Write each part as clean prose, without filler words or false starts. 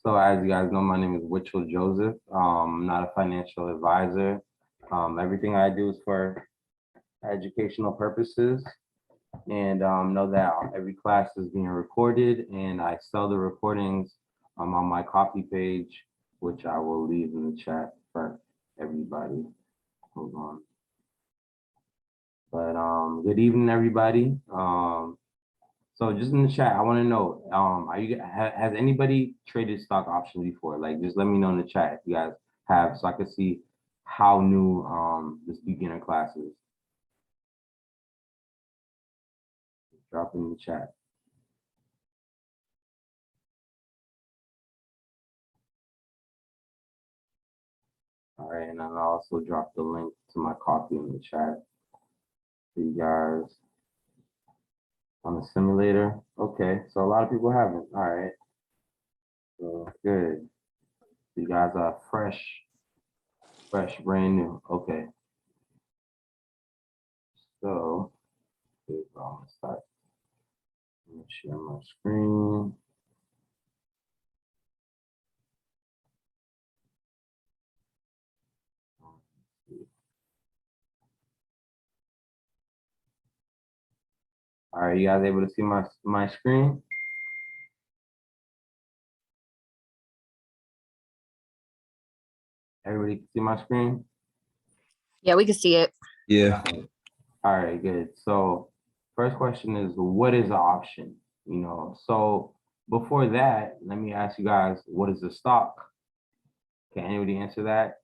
So as you guys know, my name is Witchel Joseph. I'm not a financial advisor. Everything I do is for educational purposes. And know that every class is being recorded, and I sell the recordings on my Coffee page, which I will leave in the chat for everybody. Hold on. But good evening, everybody. So just in the chat, I want to know, has anybody traded stock options before? Like, just let me know in the chat if you guys have, so I can see how new this beginner class is. Drop in the chat. All right, and I'll also drop the link to my Coffee in the chat for you guys on the simulator. Okay, so a lot of people haven't. All right, so good. You guys are fresh, brand new. Okay, so I'm gonna start. I'm gonna share my screen. All right, you guys able to see my screen? Everybody can see my screen? Yeah, we can see it. Yeah. All right, good. So first question is, what is an option? You know, so before that, let me ask you guys, what is a stock? Can anybody answer that?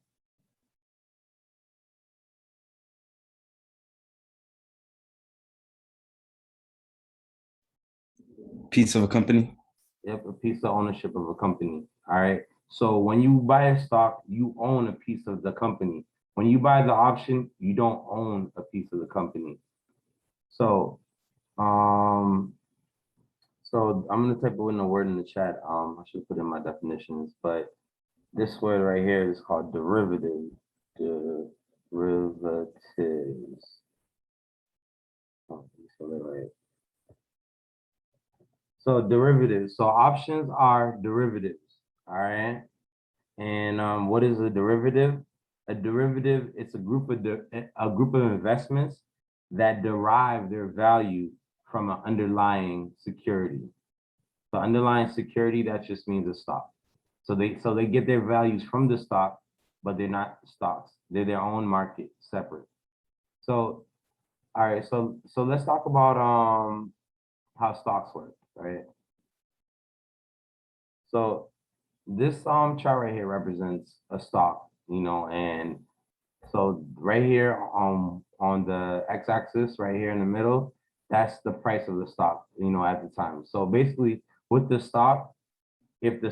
Piece of a company. Yep, a piece of ownership of a company. All right. So when you buy a stock, you own a piece of the company. When you buy the option, you don't own a piece of the company. So I'm gonna type in a word in the chat. I should put in my definitions, but this word right here is called derivative. Derivatives. Oh, right. So derivatives. So options are derivatives. All right. And what is a derivative? A derivative, it's a group of investments that derive their value from an underlying security. So underlying security, that just means a stock. So they get their values from the stock, but they're not stocks. They're their own market, separate. So all right, so let's talk about how stocks work, right? So this chart right here represents a stock, you know, and so right here on the x-axis right here in the middle, that's the price of the stock, you know, at the time. So basically with the stock, if you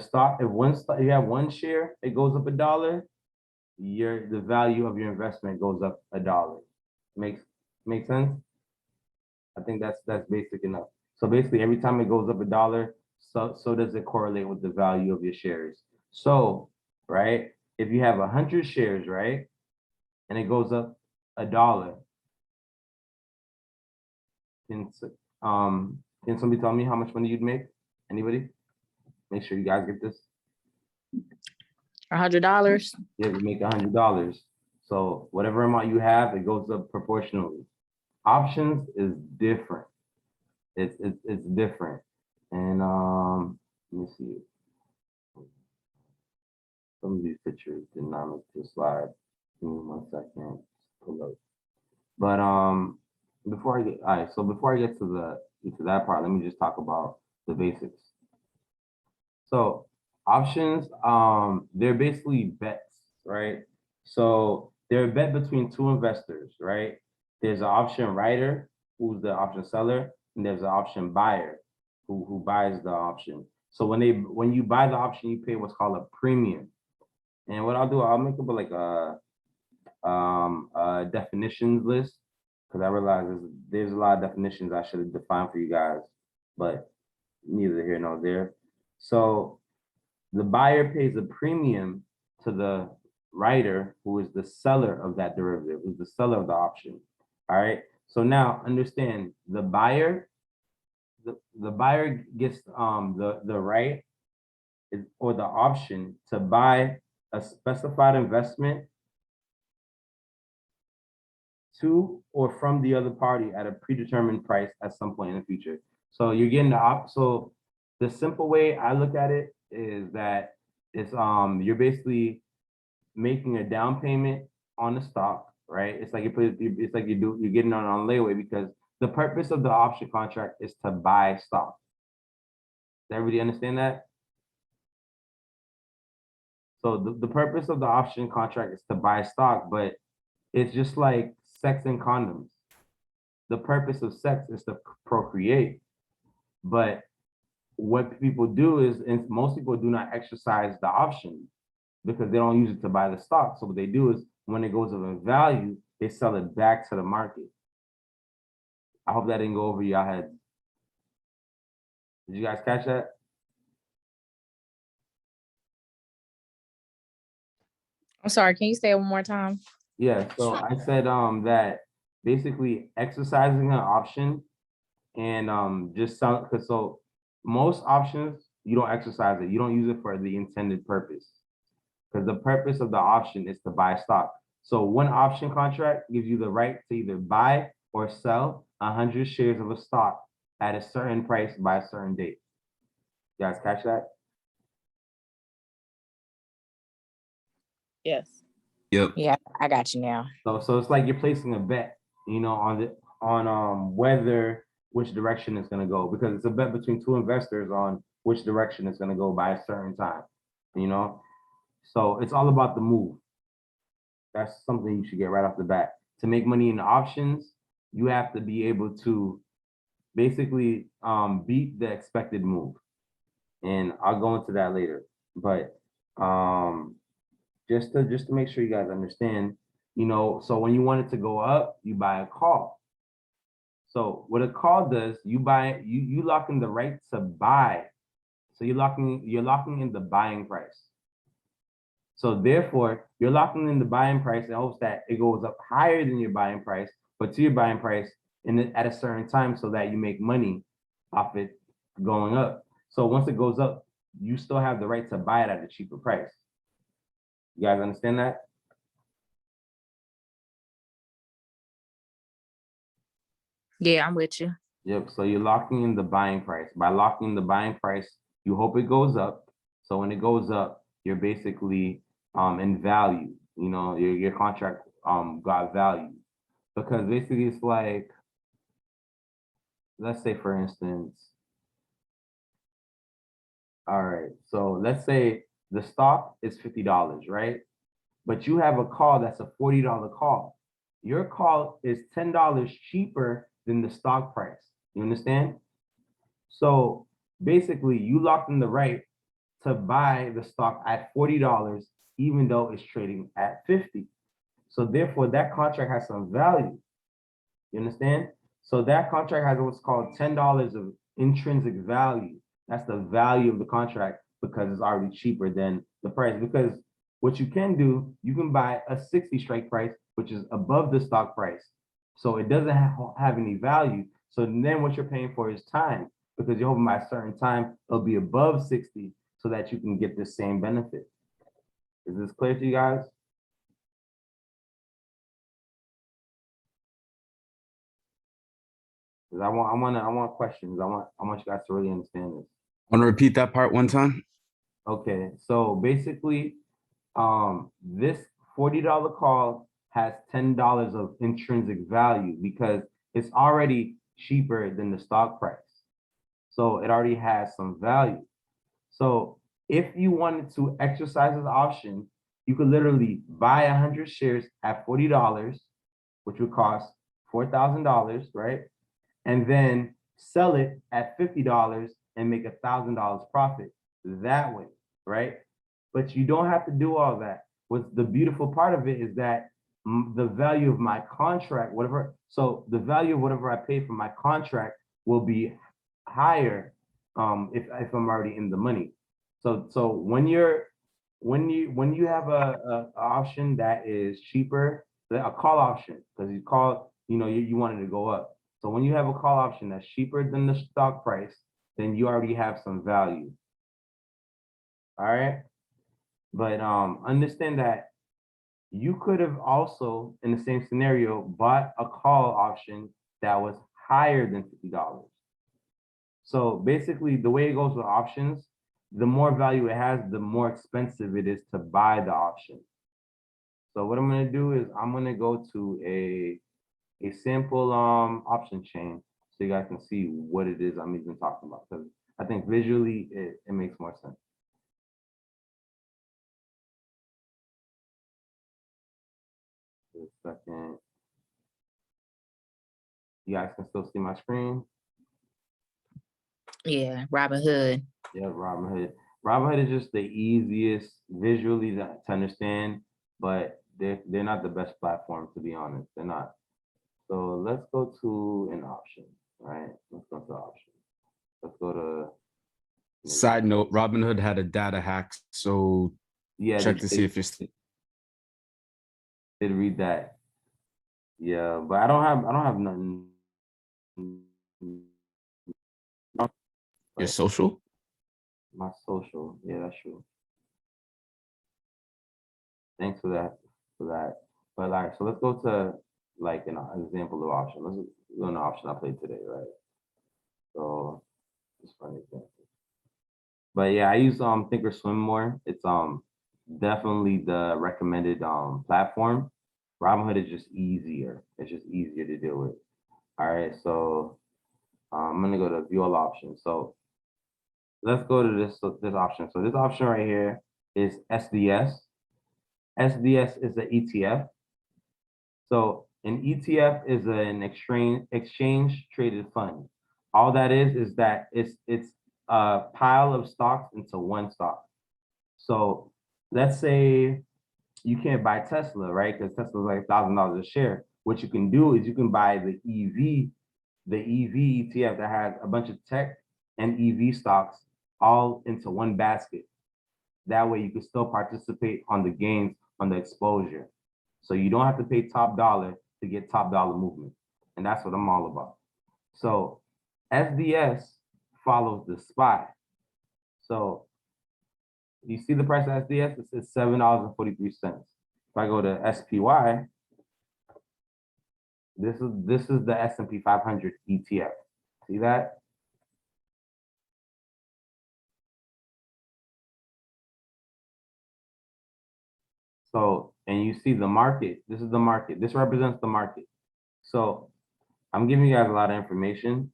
have one share, it goes up $1, the value of your investment goes up $1. Makes sense? I think that's basic enough. So basically every time it goes up $1, so does it correlate with the value of your shares. So, right, if you have 100 shares, right, and it goes up $1, can somebody tell me how much money you'd make? Anybody? Make sure you guys get this. $100. Yeah, you make $100. So whatever amount you have, it goes up proportionally. Options is different. It's different. And let me see. Some of these pictures did not make the slide. Give me 1 second. Pull up. But before I get to that part, let me just talk about the basics. So options, they're basically bets, right? So they're a bet between two investors, right? There's an option writer, who's the option seller, and there's an option buyer who buys the option. So when you buy the option, you pay what's called a premium. And what I'll do, I'll make up like a definitions list, because I realize there's a lot of definitions I should have defined for you guys, but neither here nor there. So the buyer pays a premium to the writer, who is the seller of that derivative, who's the seller of the option. All right. So now understand, the buyer, the buyer gets the right or the option to buy a specified investment to or from the other party at a predetermined price at some point in the future. So you're getting so the simple way I look at it is that it's you're basically making a down payment on the stock, right? It's like you're getting on layaway because the purpose of the option contract is to buy stock. Does everybody understand that? So the purpose of the option contract is to buy stock, but it's just like sex and condoms. The purpose of sex is to procreate, but what people do is, and most people do not exercise the option because they don't use it to buy the stock. So what they do is when it goes up in value, they sell it back to the market. I hope that didn't go over your head. Did you guys catch that? I'm sorry, can you say it one more time? Yeah, so I said that basically exercising an option and just sell, because so most options you don't exercise it, you don't use it for the intended purpose. Because the purpose of the option is to buy stock. So one option contract gives you the right to either buy or sell 100 shares of a stock at a certain price by a certain date. You guys catch that? Yes. Yep. Yeah, I got you now. So it's like you're placing a bet, you know, on whether which direction it's gonna go, because it's a bet between two investors on which direction it's gonna go by a certain time, you know. So it's all about the move. That's something you should get right off the bat. To make money in options, you have to be able to basically beat the expected move. And I'll go into that later. But just to make sure you guys understand, you know, so when you want it to go up, you buy a call. So what a call does, you lock in the right to buy. So you're locking in the buying price. So therefore, you're locking in the buying price in hopes that it goes up higher than your buying price, but to your buying price at a certain time so that you make money off it going up. So once it goes up, you still have the right to buy it at a cheaper price. You guys understand that? Yeah, I'm with you. Yep. So you're locking in the buying price. By locking the buying price, you hope it goes up. So when it goes up, you're basically in value. You know, your contract got value. Because basically it's like, let's say for instance, all right, so let's say the stock is $50, right? But you have a call that's a $40 call. Your call is $10 cheaper than the stock price. You understand? So basically you locked in the right to buy the stock at $40, even though it's trading at 50. So therefore that contract has some value. You understand? So that contract has what's called $10 of intrinsic value. That's the value of the contract because it's already cheaper than the price. Because what you can do, you can buy a 60 strike price, which is above the stock price. So it doesn't have any value. So then what you're paying for is time, because you're hoping by a certain time, it'll be above 60 so that you can get the same benefit. Is this clear to you guys? Because I want questions. I want you guys to really understand this. Want to repeat that part one time? Okay, so basically, this $40 call has $10 of intrinsic value because it's already cheaper than the stock price. So it already has some value. So if you wanted to exercise this option, you could literally buy 100 shares at $40, which would cost $4,000, right? And then sell it at $50 and make $1,000 profit that way, right? But you don't have to do all that. What's the beautiful part of it is that the value of my contract, so the value of whatever I pay for my contract will be higher if I'm already in the money. So when you have a option that is cheaper, a call option, because you call, you wanted to go up. So when you have a call option that's cheaper than the stock price, then you already have some value. All right. But understand that you could have also, in the same scenario, bought a call option that was higher than $50. So basically, the way it goes with options, the more value it has, the more expensive it is to buy the option. So what I'm gonna do is I'm gonna go to a simple option chain so you guys can see what it is I'm even talking about, because I think visually it makes more sense. Just a second. You guys can still see my screen. Yeah, Robin Hood. Yeah, Robinhood. Robinhood is just the easiest visually to understand, but they're not the best platform, to be honest. They're not. So let's go to an option, right? Let's go to option. Let's go to Side note, Robinhood had a data hack, so yeah. check to see if you're Did read that. Yeah, but I don't have nothing. your social. My social, yeah, that's true. Thanks for that. But like, so let's go to like an example of option. Let's go to an option I played today, right? So just for an example. But yeah, I use Thinkorswim more. It's definitely the recommended platform. Robinhood is just easier. It's just easier to deal with. All right, so I'm gonna go to view all options. So let's go to this option. So this option right here is SDS. SDS is the ETF. So an ETF is an exchange traded fund. All that is that it's a pile of stocks into one stock. So let's say you can't buy Tesla, right? Because Tesla's like $1,000 a share. What you can do is you can buy the EV ETF that has a bunch of tech and EV stocks all into one basket. That way you can still participate on the gains on the exposure. So you don't have to pay top dollar to get top dollar movement. And that's what I'm all about. So SDS follows the SPY. So you see the price of SDS, it says $7.43. If I go to SPY, this is the S&P 500 ETF. See that? So, and you see the market, this is the market. This represents the market. So I'm giving you guys a lot of information,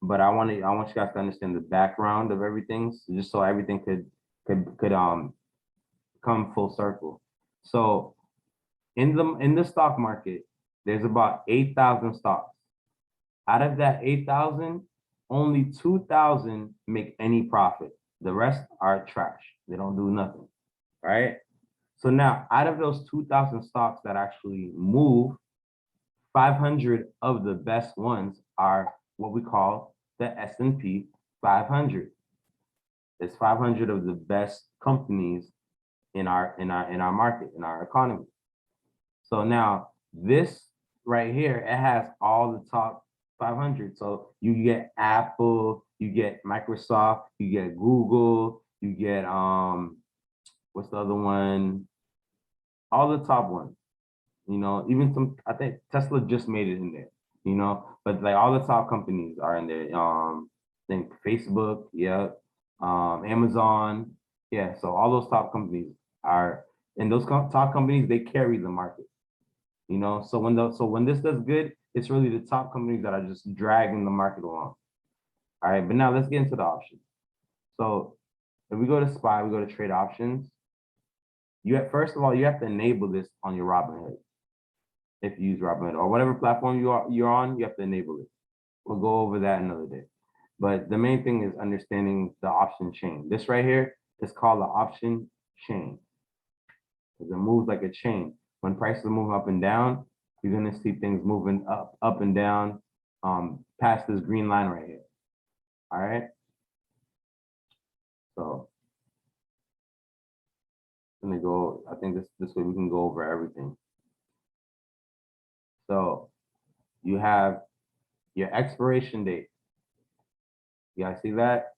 but I want you guys to understand the background of everything, so just so everything could come full circle. So in the stock market, there's about 8,000 stocks. Out of that 8,000, only 2,000 make any profit. The rest are trash. They don't do nothing, right? So now, out of those 2,000 stocks that actually move, 500 of the best ones are what we call the S&P 500. It's 500 of the best companies in our market, in our economy. So now this right here, it has all the top 500. So you get Apple, you get Microsoft, you get Google, you get what's the other one? All the top ones. You know, even some, I think Tesla just made it in there, you know, but like all the top companies are in there. I think Facebook, yeah, Amazon, yeah. So all those top companies are, and those top companies, they carry the market, you know. So when this does good, it's really the top companies that are just dragging the market along. All right, but now let's get into the options. So if we go to SPY, we go to trade options. First of all, you have to enable this on your Robinhood. If you use Robinhood or whatever platform you're on, you have to enable it. We'll go over that another day. But the main thing is understanding the option chain. This right here is called the option chain, because it moves like a chain. When prices are moving up and down, you're gonna see things moving up and down, past this green line right here. All right. So I'm gonna go. I think this way we can go over everything. So you have your expiration date. You guys see that?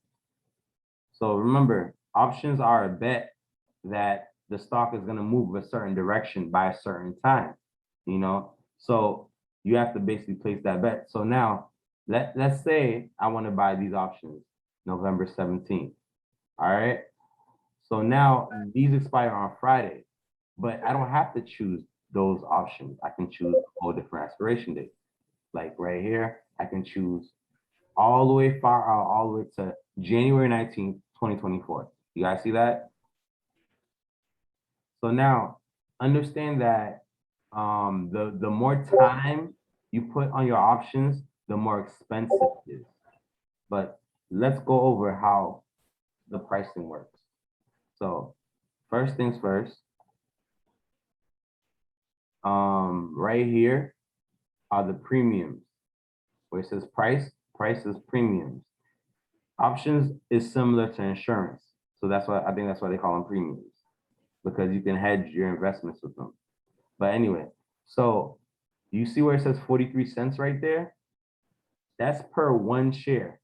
So remember, Options are a bet that the stock is gonna move a certain direction by a certain time, you know? So you have to basically place that bet. So now, let's say I wanna buy these options November 17th, all right? So now these expire on Friday, but I don't have to choose those options. I can choose a whole different expiration date. Like right here, I can choose all the way far out, all the way to January 19th, 2024. You guys see that? So now understand that the more time you put on your options, the more expensive it is. But let's go over how the pricing works. So first things first, right here are the premiums where it says price is premiums. Options is similar to insurance. So that's why I think that's why they call them premiums, because you can hedge your investments with them. But anyway, so you see where it says 43 cents right there? That's per one share.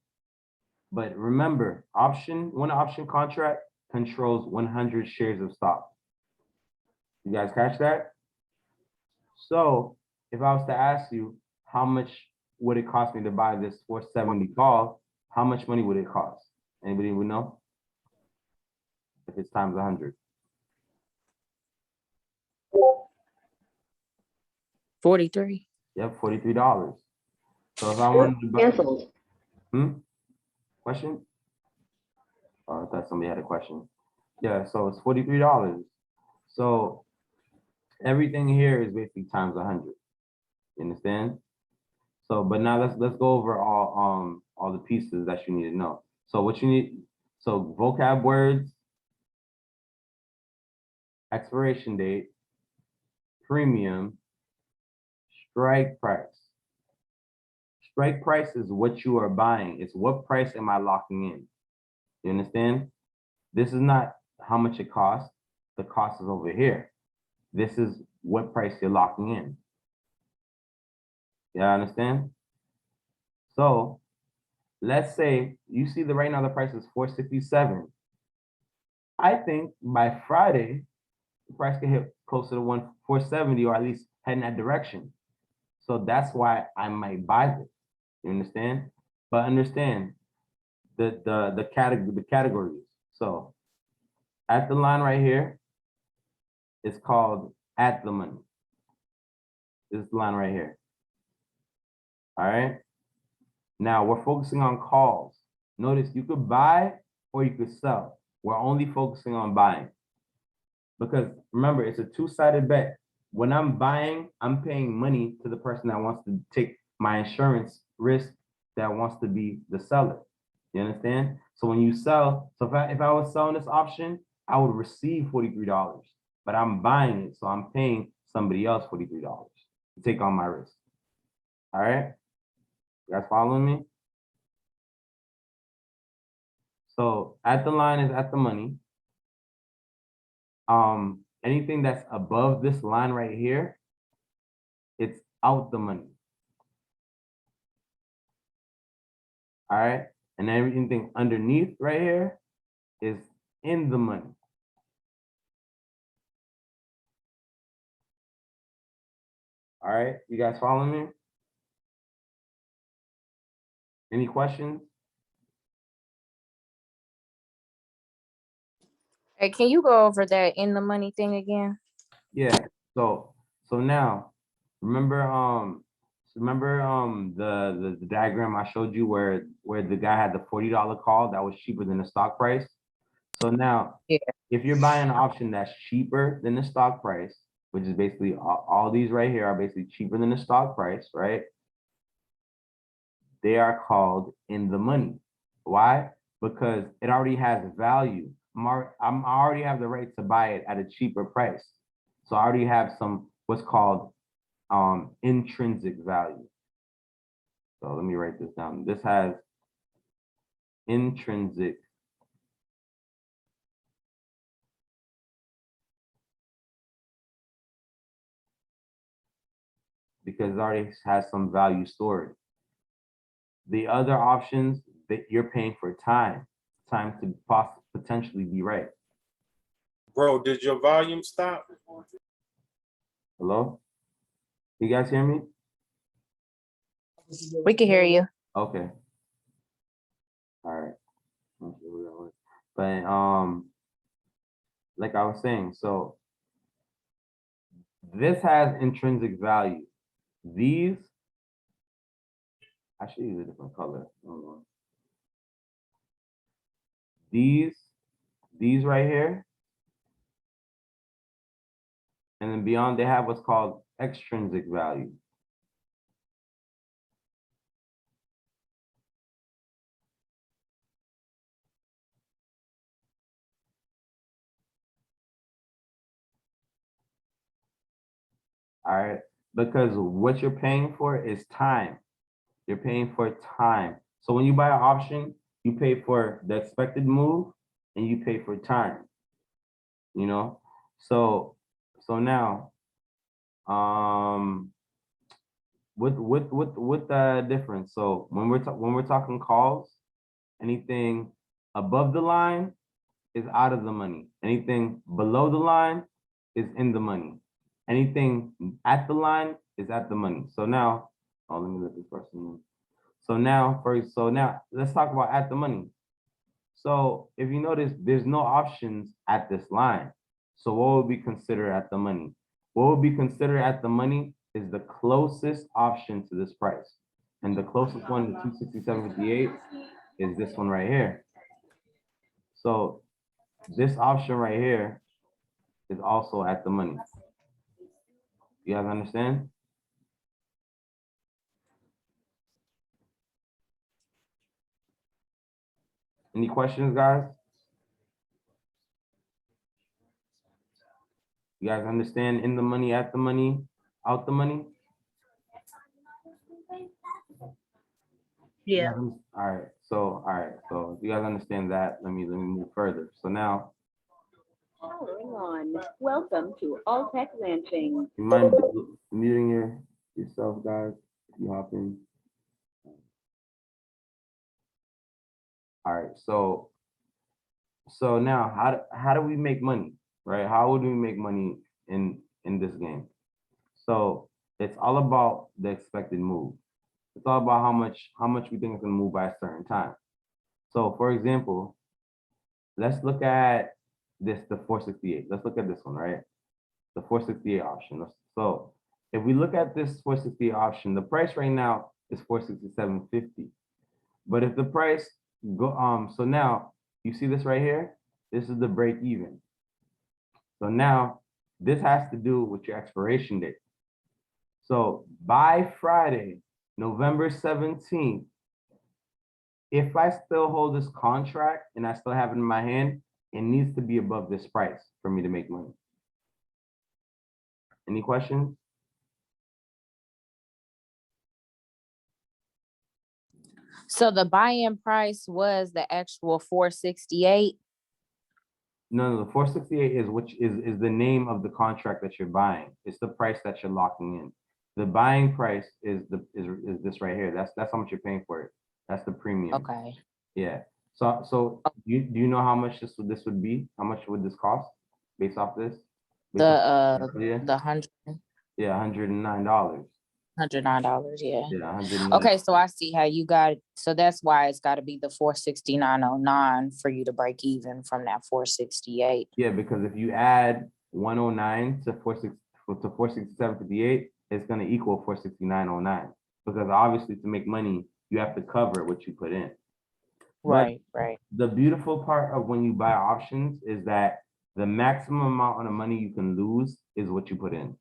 But remember, one option contract controls 100 shares of stock. You guys catch that? So if I was to ask you, how much would it cost me to buy this 470 call? How much money would it cost? Anybody would know? If it's times 100. 43. Yep, $43. So if I wanted to buy, Canceled. Question? Oh, I thought somebody had a question. Yeah, so it's $43. So everything here is basically times 100. You understand? So, but now let's go over all the pieces that you need to know. So what you need, so vocab words, expiration date, premium, strike price. Strike price is what you are buying. It's what price am I locking in? You understand? This is not how much it costs. The cost is over here. This is what price you're locking in. Yeah, understand? So let's say you see right now the price is 467. I think by Friday, the price can hit closer to 470 or at least head in that direction. So that's why I might buy this. You understand? But understand the categories. So at the line right here, it's called at the money. This is the line right here. All right. Now we're focusing on calls. Notice you could buy or you could sell. We're only focusing on buying. Because remember, it's a two-sided bet. When I'm buying, I'm paying money to the person that wants to take my insurance risk, that wants to be the seller. You understand? So when you sell, so if I was selling this option, I would receive $43, but I'm buying it, so I'm paying somebody else $43 to take on my risk. All right? You guys following me? So at the line is at the money. Anything that's above this line right here, it's out the money. All right, and everything underneath right here is in the money. All right, you guys following me? Any questions? Hey, can you go over that in the money thing again? Yeah. So now, remember the diagram I showed you where the guy had the $40 call that was cheaper than the stock price. So now, Yeah. if you're buying an option that's cheaper than the stock price, which is basically all these right here are basically cheaper than the stock price, right? They are called in the money. Why? Because it already has value. I already have the right to buy it at a cheaper price. So I already have some what's called intrinsic value. So let me write this down. This has intrinsic because it already has some value stored. The other options that you're paying for time. time to potentially be right. Bro, did your volume stop? Hello? You guys hear me? We can hear you. Okay. All right. But like I was saying, so this has intrinsic value. These, I should use a different color. Hold on. These right here, and then beyond they have what's called extrinsic value. All right, because what you're paying for is time. You're paying for time. So when you buy an option, you pay for the expected move and you pay for time. You know, so now, with the difference. So when we're talking calls, anything above the line is out of the money. Anything below the line is in the money. Anything at the line is at the money. So now, oh, let me let this person in. So now let's talk about at the money. So if you notice, there's no options at this line. So what would be considered at the money? What would be considered at the money is the closest option to this price. And the closest one to 267.58 is this one right here. So this option right here is also at the money. You guys understand? Any questions, guys? You guys understand in the money, at the money, out the money? Yeah. All right. So if you guys understand that, let me move further. So now, Powering on. Welcome to All Tech Ranching. you mind muting yourself, guys, if you hop in? All right. So now, how do we make money, right? How would we make money in this game? So it's all about the expected move. It's all about how much we think it's gonna move by a certain time. So for example, let's look at the 468. Let's look at this one, right? The 468 option. So if we look at this 468 option, the price right now is 467.50. But if the price go so now you see this right here, this is the break even. So now this has to do with your expiration date. So by Friday, November 17th, if I still hold this contract and I still have it in my hand, it needs to be above this price for me to make money. Any questions? So the buy-in price was the actual 468. No, the 468 is the name of the contract that you're buying. It's the price that you're locking in. The buying price is this right here. That's how much you're paying for it. That's the premium. Okay. Yeah. So do you know how much this would be? How much would this cost based off this? Based off The $109. yeah, $109. $109, yeah. Yeah, $109. Okay, so I see how you got it. So that's why it's got to be the 469.09 for you to break even from that 468. Yeah, because if you add 109 to 467.58, it's gonna equal 469.09. Because obviously to make money, you have to cover what you put in. Right, right. The beautiful part of when you buy options is that the maximum amount of money you can lose is what you put in.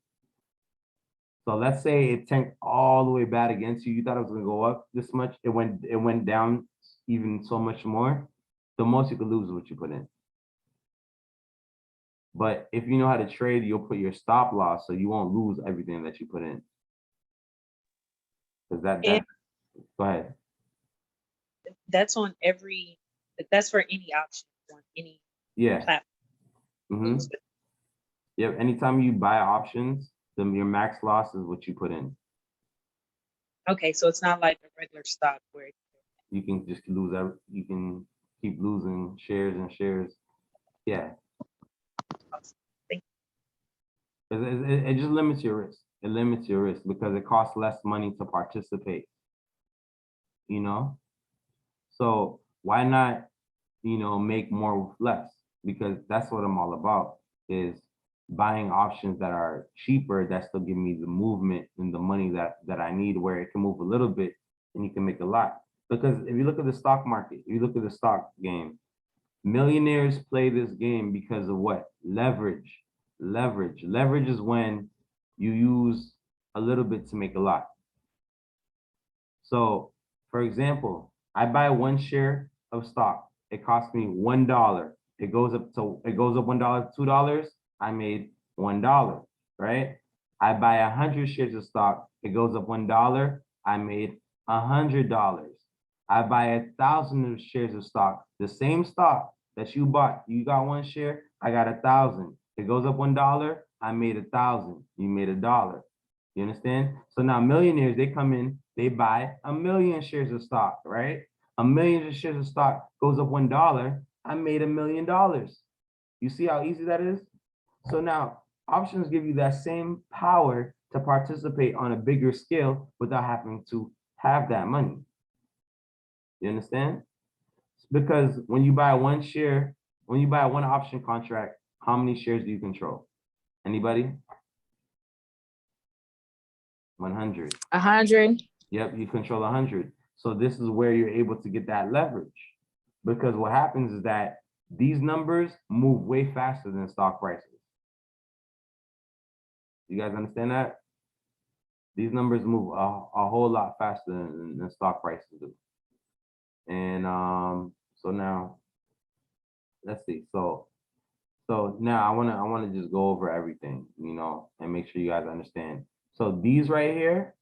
So let's say it tanked all the way bad against you. You thought it was gonna go up this much. It went down even so much more. The most you could lose is what you put in. But if you know how to trade, you'll put your stop loss so you won't lose everything that you put in. Because go ahead. That's on every, that's for any option on any Yeah. platform. Yep. Anytime you buy options, then your max loss is what you put in. Okay, so it's not like a regular stock where You can just lose you can keep losing shares and shares. Yeah, Thank it just limits your risk. It limits your risk because it costs less money to participate, you know? So why not, make more with less? Because that's what I'm all about, is buying options that are cheaper that still give me the movement and the money that I need, where it can move a little bit and you can make a lot. Because if you look at the stock market, if you look at the stock game, millionaires play this game because of what? Leverage. Leverage is when you use a little bit to make a lot. So, for example, I buy 1 share of stock. It costs me $1. It goes up $1, $2. I made $1, right? I buy 100 shares of stock. It goes up $1. I made $100. I buy 1,000 shares of stock. The same stock that you bought, you got 1 share. I got 1,000. It goes up $1. I made 1,000. You made $1. You understand? So now millionaires, they come in, they buy 1,000,000 shares of stock, right? 1,000,000 shares of stock goes up $1. I made $1 million. You see how easy that is? So now options give you that same power to participate on a bigger scale without having to have that money. You understand? Because when you buy 1 share, when you buy 1 option contract, how many shares do you control? Anybody? 100. 100. Yep, you control 100. So this is where you're able to get that leverage. Because what happens is that these numbers move way faster than stock prices. You guys understand that? These numbers move a whole lot faster than stock prices do. And so now, let's see. So now I wanna just go over everything, and make sure you guys understand. So these right here,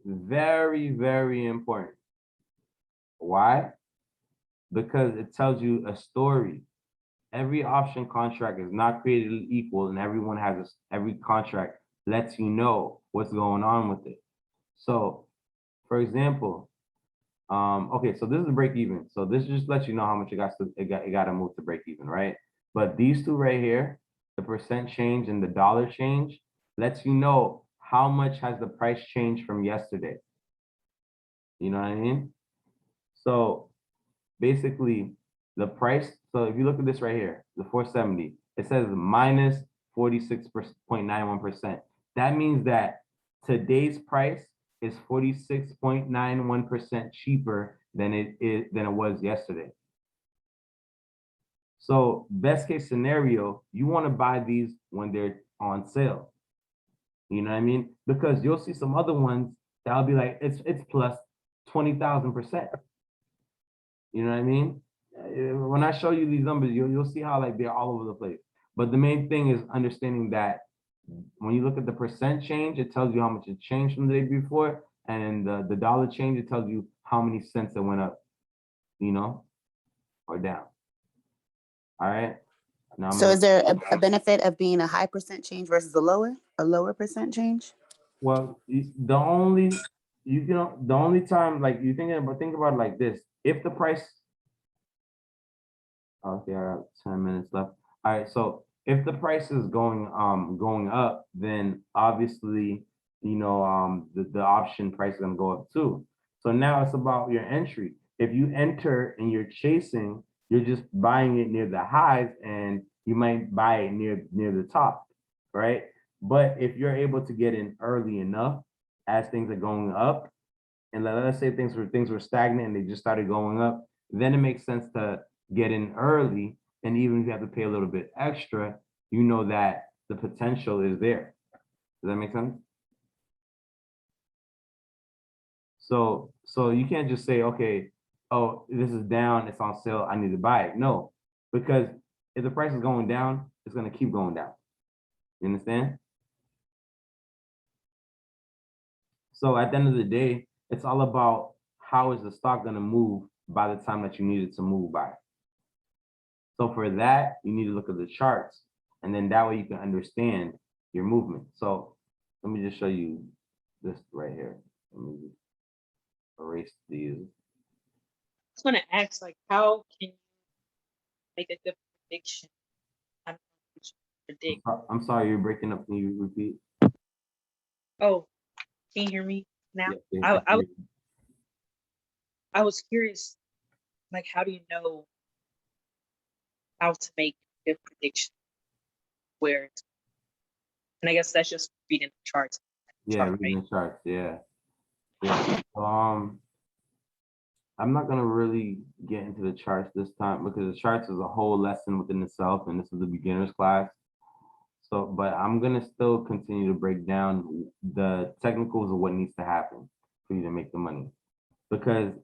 very, very important. Why? Because it tells you a story. Every option contract is not created equal, and every contract lets you know what's going on with it. So, for example, okay, so this is break even. So this just lets you know how much it got to move to break even, right? But these two right here, the percent change and the dollar change, lets you know how much has the price changed from yesterday. You know what I mean? So basically the price, so if you look at this right here, the 470, it says minus 46.91%. That means that today's price is 46.91% cheaper than it was yesterday. So best case scenario, you want to buy these when they're on sale. You know what I mean? Because you'll see some other ones that'll be like, it's plus 20,000%. You know what I mean? When I show you these numbers, you'll see how like they're all over the place. But the main thing is understanding that when you look at the percent change, it tells you how much it changed from the day before, and the dollar change, it tells you how many cents it went up, or down. All right. Now So is there a benefit of being a high percent change versus a lower percent change? Well, the only time, like, you think about it like this: if the price, okay, I got 10 minutes left. All right, so if the price is going up, then obviously, the option price is gonna go up too. So now it's about your entry. If you enter and you're chasing, you're just buying it near the highs, and you might buy it near the top, right? But if you're able to get in early enough as things are going up, and let's say things were stagnant and they just started going up, then it makes sense to get in early. And even if you have to pay a little bit extra, you know that the potential is there. Does that make sense? So you can't just say, okay, oh, this is down, it's on sale, I need to buy it. No, because if the price is going down, it's going to keep going down. You understand? So at the end of the day, it's all about how is the stock going to move by the time that you need it to move by. So for that, you need to look at the charts, and then that way you can understand your movement. So let me just show you this right here. Let me erase these. just want to ask, like, how can you make a good prediction? I don't know what you predict. I'm sorry, you're breaking up. Can you repeat? Oh, can you hear me now? Yeah, I I was curious, like, how do you know how to make good prediction? Where, and I guess that's just reading the charts. yeah, Chart, reading right? the charts. Yeah. Yeah. I'm not gonna really get into the charts this time because the charts is a whole lesson within itself, and this is the beginner's class. So, but I'm gonna still continue to break down the technicals of what needs to happen for you to make the money. Because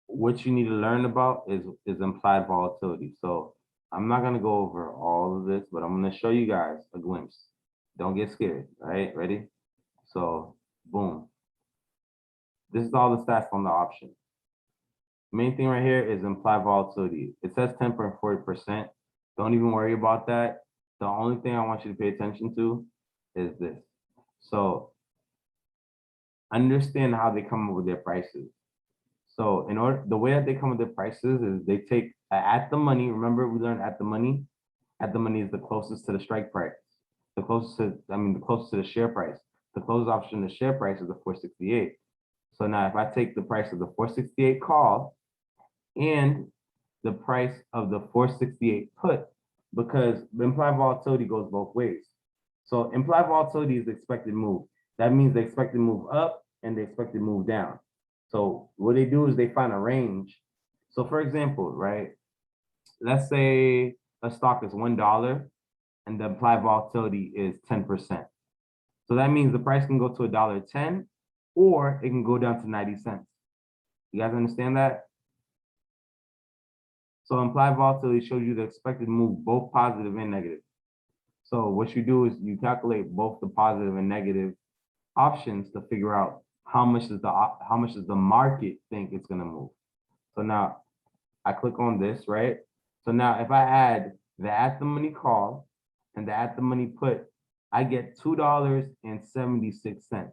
what you need to learn about is implied volatility. So I'm not gonna go over all of this, but I'm gonna show you guys a glimpse. Don't get scared. All right, ready? So, boom. This is all the stats on the option. Main thing right here is implied volatility. It says 10.40%. Don't even worry about that. The only thing I want you to pay attention to is this. So understand how they come up with their prices. So the way that they come with their prices is they take at the money. Remember, we learned at the money. At the money is the closest to the strike price. The closest to the share price. The closest option to the share price is the 468. So now if I take the price of the 468 call and the price of the 468 put, because the implied volatility goes both ways. So implied volatility is the expected move. That means the expected move up and the expected move down. So what they do is they find a range. So for example, right, let's say a stock is $1 and the implied volatility is 10%. So that means the price can go to $1.10 or it can go down to 90 cents. You guys understand that? So implied volatility shows you the expected move, both positive and negative. So what you do is you calculate both the positive and negative options to figure out how much does the market think it's gonna move. So now I click on this, right? So now if I add the at the money call and the at the money put, I get $2.76.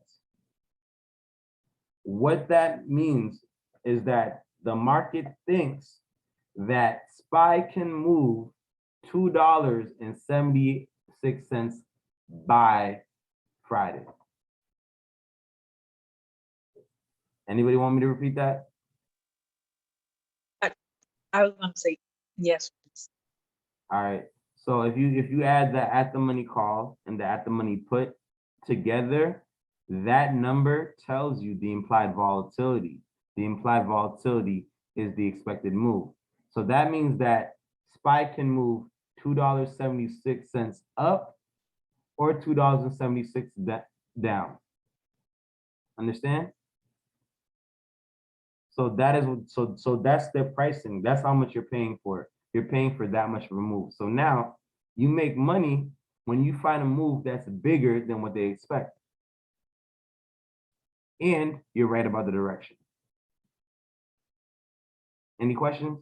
What that means is that the market thinks that SPY can move $2.76 by Friday. Anybody want me to repeat that? I was gonna say yes. Please. All right. So if you add the at the money call and the at the money put together, that number tells you the implied volatility. The implied volatility is the expected move. So that means that SPY can move $2.76 up or $2.76 down. Understand? So that is so that's their pricing. That's how much you're paying for it. You're paying for that much of a move. So now you make money when you find a move that's bigger than what they expect. And you're right about the direction. Any questions?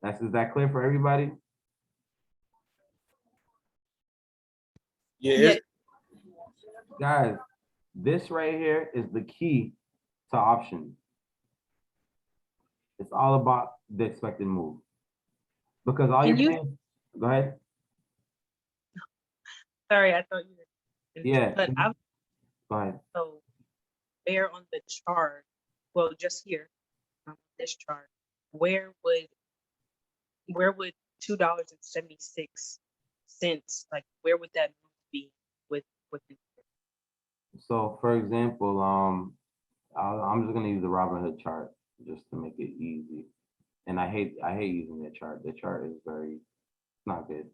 Is that clear for everybody? Yeah, Yeah. Guys, this right here is the key to options. It's all about the expected move. Because all Can you're you? paying, go ahead. Sorry, I thought you were. Yeah. But I'm Go ahead. so there on the chart. Well, just here on this chart, where would $2.76, like, where would that move be with it? So for example, I'm just gonna use the Robinhood chart just to make it easy. And I hate using that chart. The chart is not good,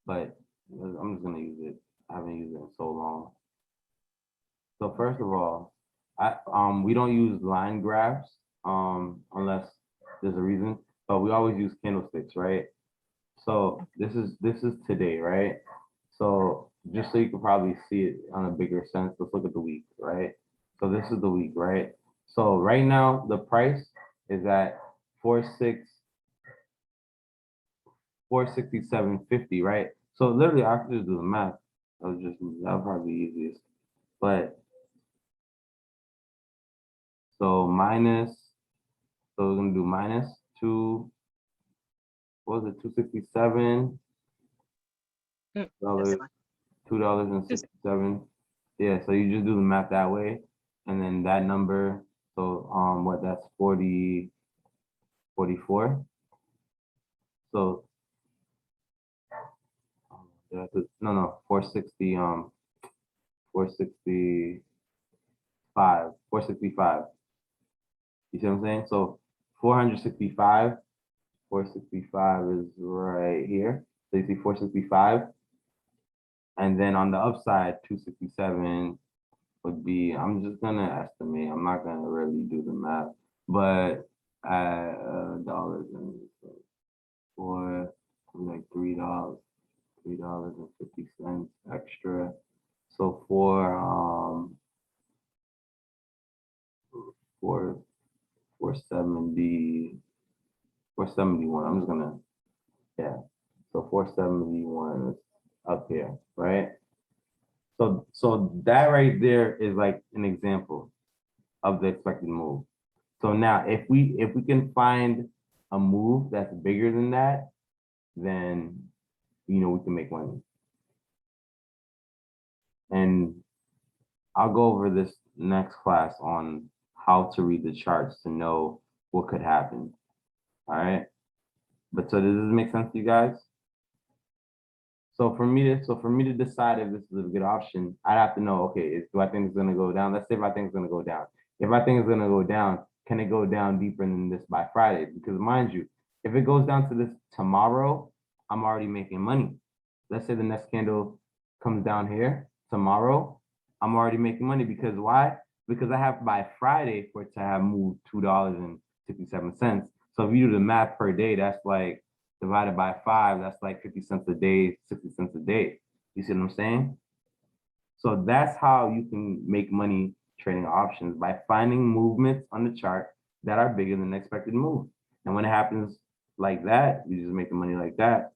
but I'm just gonna use it. I haven't used it in so long. So first of all, we don't use line graphs unless there's a reason, but we always use candlesticks, right? So this is today, right? So just so you can probably see it on a bigger sense, let's look at the week, right? So this is the week, right? So right now the price is at 467.50, right? So literally I could just do the math. That'll probably be easiest. But So minus, so we're gonna do minus two, what was it, 267 That's dollars, fine. $2.67. Yeah, so you just do the math that way, and then that number, so what, that's 44. So no, 460, 465, 465. You see what I'm saying? So 465, 465 is right here. So you see 465. And then on the upside, 267 would be, I'm just gonna estimate. I'm not gonna really do the math, but dollars and for like $3.50 extra. So for 470, 471. I'm just gonna, yeah. So 471 is up here, right? So that right there is like an example of the expected move. So now if we can find a move that's bigger than that, then we can make money. And I'll go over this next class on how to read the charts to know what could happen. All right. But so does this make sense to you guys? So for me to decide if this is a good option, I'd have to know, okay, do I think it's gonna go down? Let's say if I think it's gonna go down. If I think it's gonna go down, can it go down deeper than this by Friday? Because mind you, if it goes down to this tomorrow, I'm already making money. Let's say the next candle comes down here tomorrow, I'm already making money because why? Because I have by Friday for it to have moved $2.67. So if you do the math per day, that's like divided by 5, that's like 50 cents a day, 60 cents a day. You see what I'm saying? So that's how you can make money trading options, by finding movements on the chart that are bigger than the expected move. And when it happens like that, you just make the money like that.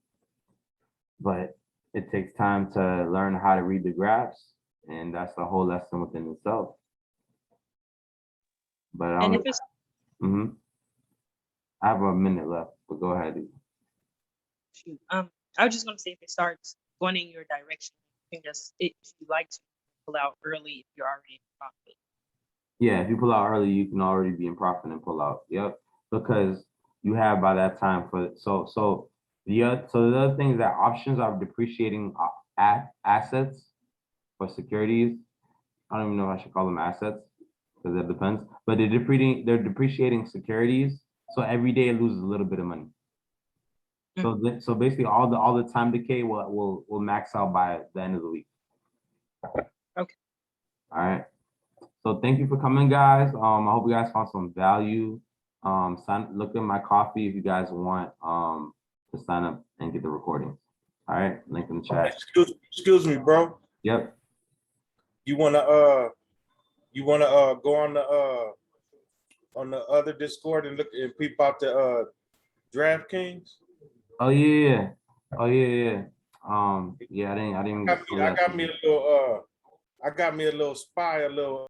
But it takes time to learn how to read the graphs, and that's the whole lesson within itself. But And if it's I have a minute left, but go ahead. shoot, I was just gonna say if it starts going in your direction, you can just if you like to pull out early if you're already in profit. Yeah, if you pull out early, you can already be in profit and pull out. Yep, because you have by that time for so the other thing is that options are depreciating assets for securities. I don't even know if I should call them assets because it depends. But they're depreciating securities. So every day it loses a little bit of money. So basically all the time decay will max out by the end of the week. Okay. All right. So thank you for coming, guys. I hope you guys found some value. Look at my coffee if you guys want to sign up and get the recordings. All right, link in the chat. Excuse me, bro. Yep. You wanna go on the other Discord and look and peep out the DraftKings? Oh yeah. Oh yeah. Yeah, I didn't. I got me a little spy, a little